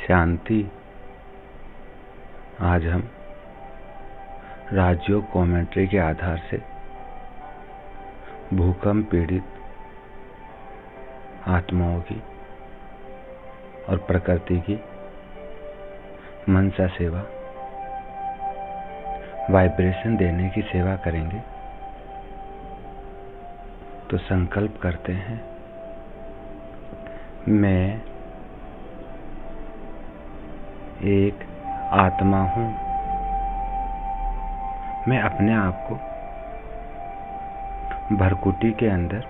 शांति। आज हम राजयोग कमेंट्री के आधार से भूकंप पीड़ित आत्माओं की और प्रकृति की मनसा सेवा, वाइब्रेशन देने की सेवा करेंगे। तो संकल्प करते हैं, मैं एक आत्मा हूँ। मैं अपने आप को भरकुटी के अंदर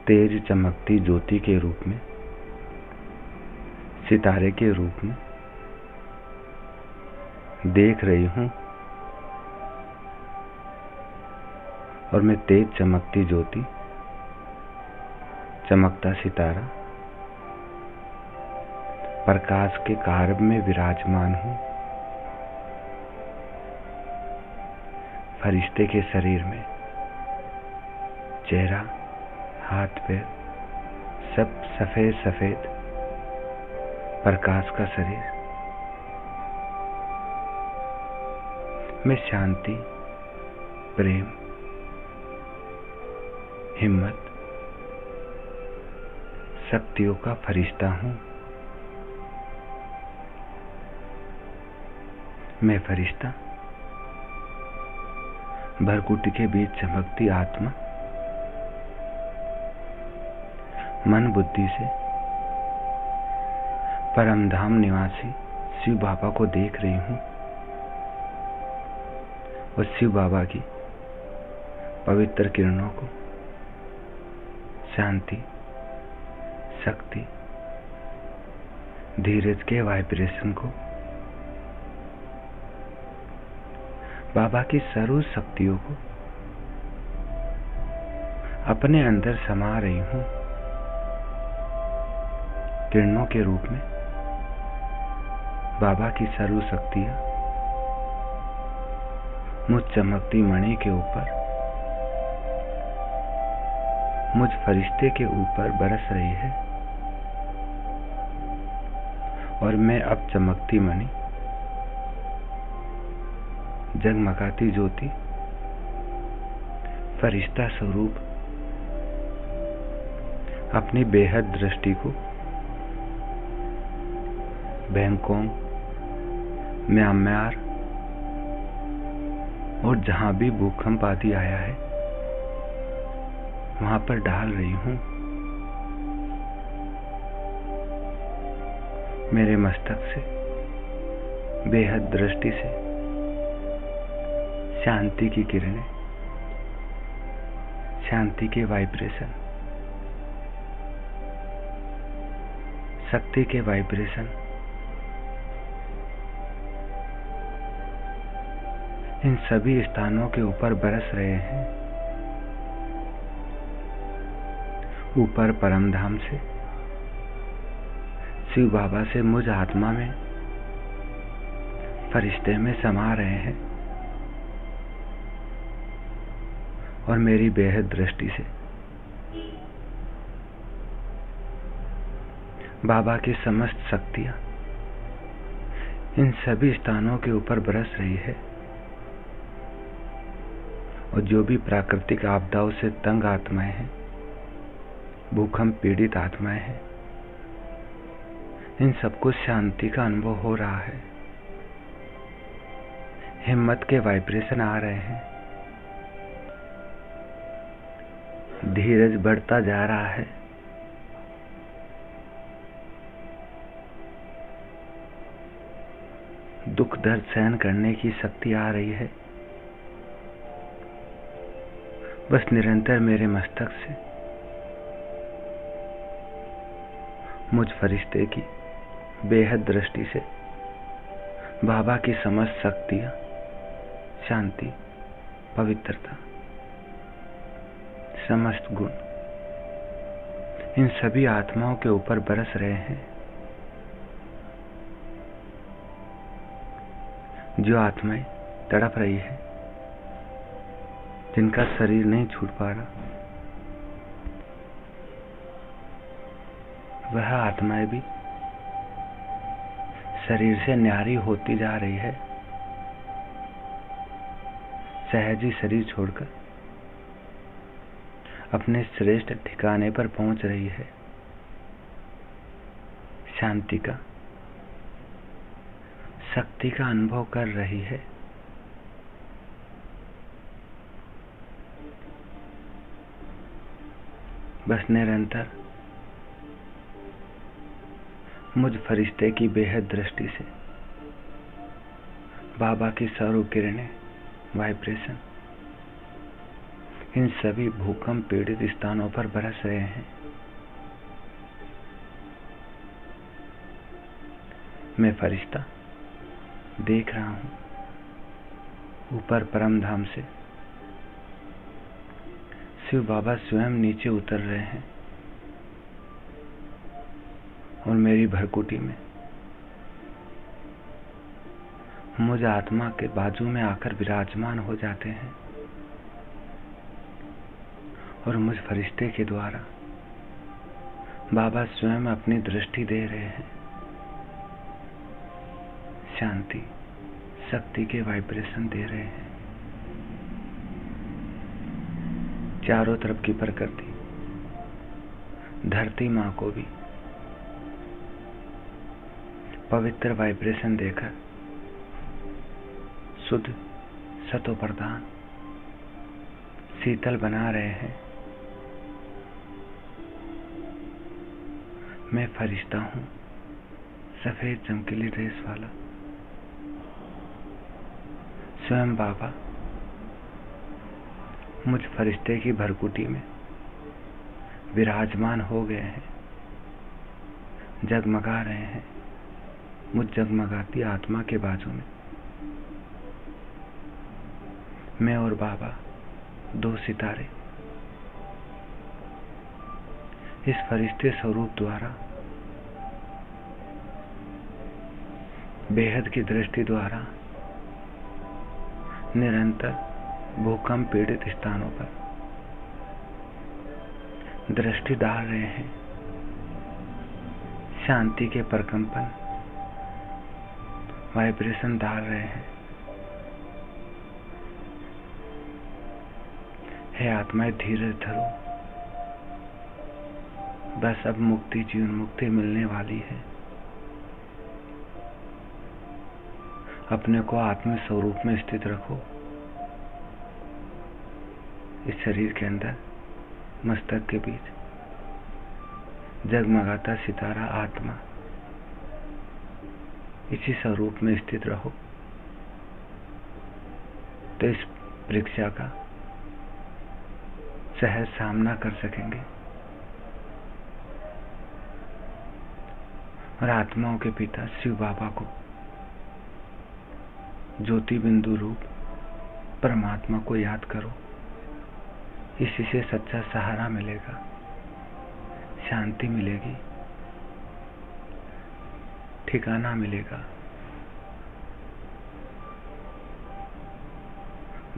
तेज चमकती ज्योति के रूप में, सितारे के रूप में देख रही हूँ। और मैं तेज चमकती ज्योति, चमकता सितारा, प्रकाश के कारब में विराजमान हूँ। फरिश्ते के शरीर में चेहरा, हाथ पैर सब सफेद सफेद प्रकाश का शरीर। मैं शांति, प्रेम, हिम्मत, शक्तियों का फरिश्ता हूँ। मैं फरिश्ता, भरकुटी के बीच चमकती आत्मा, मन बुद्धि से परमधाम निवासी शिव बाबा को देख रही हूँ। और शिव बाबा की पवित्र किरणों को, शांति, शक्ति, धीरज के वाइब्रेशन को, बाबा की सर्व शक्तियों को अपने अंदर समा रही हूँ। किरणों के रूप में बाबा की सर्व शक्तियां मुझ चमकती मणि के ऊपर, मुझ फरिश्ते के ऊपर बरस रही है। और मैं अब चमकती मणि, जगमगाती ज्योति, फरिश्ता स्वरूप अपनी बेहद दृष्टि को बैंकॉक, म्यांमार और जहां भी भूकंप आदि आया है वहां पर डाल रही हूं। मेरे मस्तक से बेहद दृष्टि से शांति की किरणें, शांति के वाइब्रेशन, शक्ति के वाइब्रेशन इन सभी स्थानों के ऊपर बरस रहे हैं। ऊपर परमधाम से, शिव बाबा से मुझ आत्मा में, फरिश्ते में समा रहे हैं। और मेरी बेहद दृष्टि से बाबा की समस्त शक्तियां इन सभी स्थानों के ऊपर बरस रही है। और जो भी प्राकृतिक आपदाओं से तंग आत्माएं हैं, भूकंप पीड़ित आत्माएं हैं, इन सबको शांति का अनुभव हो रहा है। हिम्मत के वाइब्रेशन आ रहे हैं। धीरज बढ़ता जा रहा है। दुख दर्द सहन करने की शक्ति आ रही है। बस निरंतर मेरे मस्तक से मुझ फरिश्ते की बेहद दृष्टि से बाबा की समस्त शक्तियां, शांति, पवित्रता, समस्त गुण इन सभी आत्माओं के ऊपर बरस रहे हैं। जो आत्माएं तड़प रही है, जिनका शरीर नहीं छूट पा रहा, वह आत्माएं भी शरीर से न्यारी होती जा रही है, सहज ही शरीर छोड़कर अपने श्रेष्ठ ठिकाने पर पहुंच रही है। शांति का, शक्ति का अनुभव कर रही है। बस निरंतर मुझ फरिश्ते की बेहद दृष्टि से बाबा की सौर किरणें, वाइब्रेशन इन सभी भूकंप पीड़ित स्थानों पर बरस रहे हैं। मैं फरिश्ता देख रहा हूं, ऊपर परम धाम से शिव बाबा स्वयं नीचे उतर रहे हैं और मेरी भरकुटी में मुझ आत्मा के बाजू में आकर विराजमान हो जाते हैं और मुझ फरिश्ते के द्वारा बाबा स्वयं अपनी दृष्टि दे रहे हैं। शांति, शक्ति के वाइब्रेशन दे रहे हैं। चारों तरफ की प्रकृति, धरती मां को भी पवित्र वाइब्रेशन देकर शुद्ध, सतो प्रधान, शीतल बना रहे हैं। मैं फरिश्ता हूं, सफेद चमकीली ड्रेस वाला। स्वयं बाबा मुझ फरिश्ते की भरकुटी में विराजमान हो गए हैं, जगमगा रहे हैं मुझ जगमगाती आत्मा के बाजू में। मैं और बाबा दो सितारे इस फरिश्ते स्वरूप द्वारा, बेहद की दृष्टि द्वारा निरंतर भूकंप पीड़ित स्थानों पर दृष्टि डाल रहे हैं। शांति के प्रकंपन, वाइब्रेशन डाल रहे हैं। हे आत्माएं, धीरज धरो, बस अब मुक्ति, जीवन मुक्ति मिलने वाली है। अपने को आत्म स्वरूप में स्थित रखो। इस शरीर के अंदर, मस्तक के बीच जगमगाता सितारा आत्मा, इसी स्वरूप में स्थित रहो तो इस परीक्षा का सहज सामना कर सकेंगे और आत्माओं के पिता शिव बाबा को, ज्योति बिंदु रूप परमात्मा को याद करो। इसी से सच्चा सहारा मिलेगा, शांति मिलेगी, ठिकाना मिलेगा।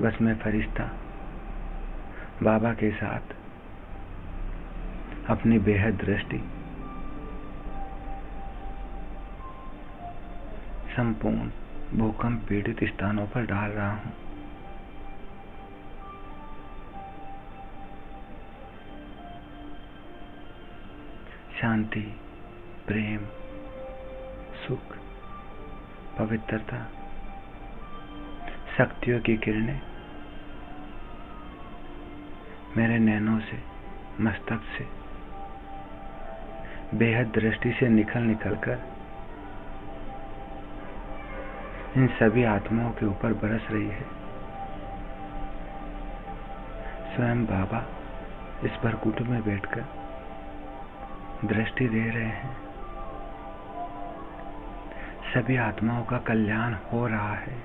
बस मैं फरिश्ता बाबा के साथ अपनी बेहद दृष्टि संपूर्ण भूकंप पीड़ित स्थानों पर डाल रहा हूं। शांति, प्रेम, सुख, पवित्रता, शक्तियों की किरणें मेरे नैनों से, मस्तक से, बेहद दृष्टि से निकल कर इन सभी आत्माओं के ऊपर बरस रही है। स्वयं बाबा इस भरकुट में बैठकर दृष्टि दे रहे हैं। सभी आत्माओं का कल्याण हो रहा है।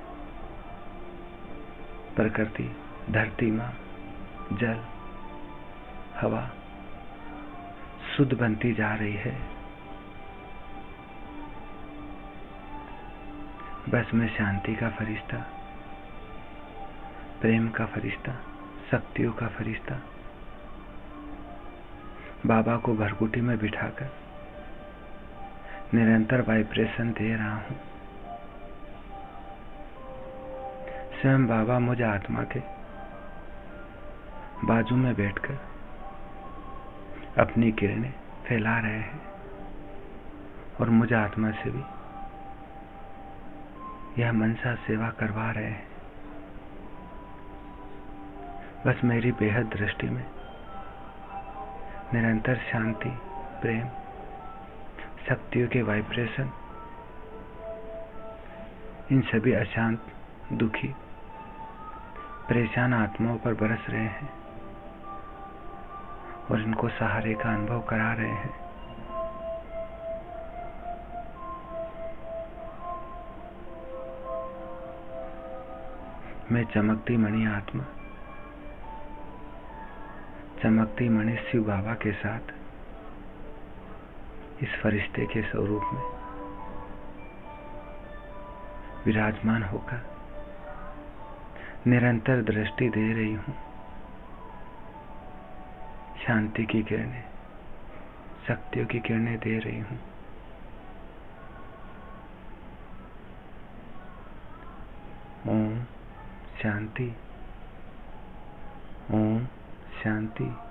प्रकृति, धरती मां, जल, हवा शुद्ध बनती जा रही है। बस मैं शांति का फरिश्ता, प्रेम का फरिश्ता, शक्तियों का फरिश्ता बाबा को भरकुटी में बिठाकर निरंतर वाइब्रेशन दे रहा हूं। स्वयं बाबा मुझ आत्मा के बाजू में बैठकर अपनी किरणें फैला रहे हैं और मुझ आत्मा से भी यह मनसा सेवा करवा रहे हैं। बस मेरी बेहद दृष्टि में निरंतर शांति, प्रेम, शक्तियों के वाइब्रेशन इन सभी अशांत, दुखी, परेशान आत्माओं पर बरस रहे हैं और इनको सहारे का अनुभव करा रहे हैं। मैं चमकती मणि आत्मा, चमकती मणि शिव बाबा के साथ इस फरिश्ते के स्वरूप में विराजमान होकर निरंतर दृष्टि दे रही हूं। शांति की किरणें, शक्तियों की किरणें दे रही हूं। ओम शांति, ओम शांति।